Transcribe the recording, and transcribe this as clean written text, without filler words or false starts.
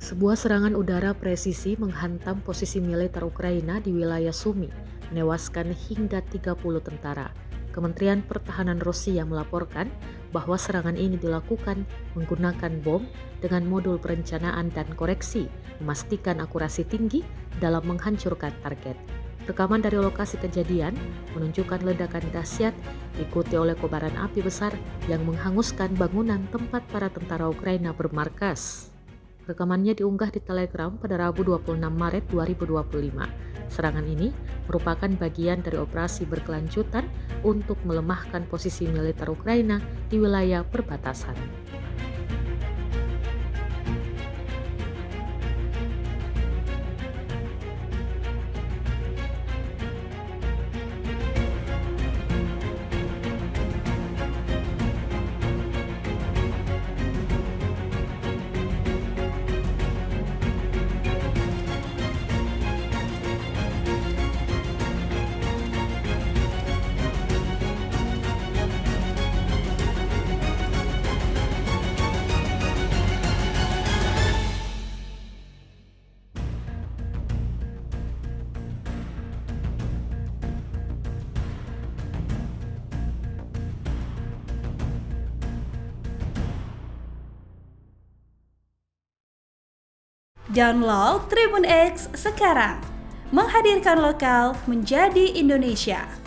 Sebuah serangan udara presisi menghantam posisi militer Ukraina di wilayah Sumi, menewaskan hingga 30 tentara. Kementerian Pertahanan Rusia melaporkan bahwa serangan ini dilakukan menggunakan bom dengan modul perencanaan dan koreksi, memastikan akurasi tinggi dalam menghancurkan target. Rekaman dari lokasi kejadian menunjukkan ledakan dahsyat diikuti oleh kobaran api besar yang menghanguskan bangunan tempat para tentara Ukraina bermarkas. Rekamannya diunggah di Telegram pada Rabu 26 Maret 2025. Serangan ini merupakan bagian dari operasi berkelanjutan untuk melemahkan posisi militer Ukraina di wilayah perbatasan. Download Tribun X sekarang, menghadirkan lokal menjadi Indonesia.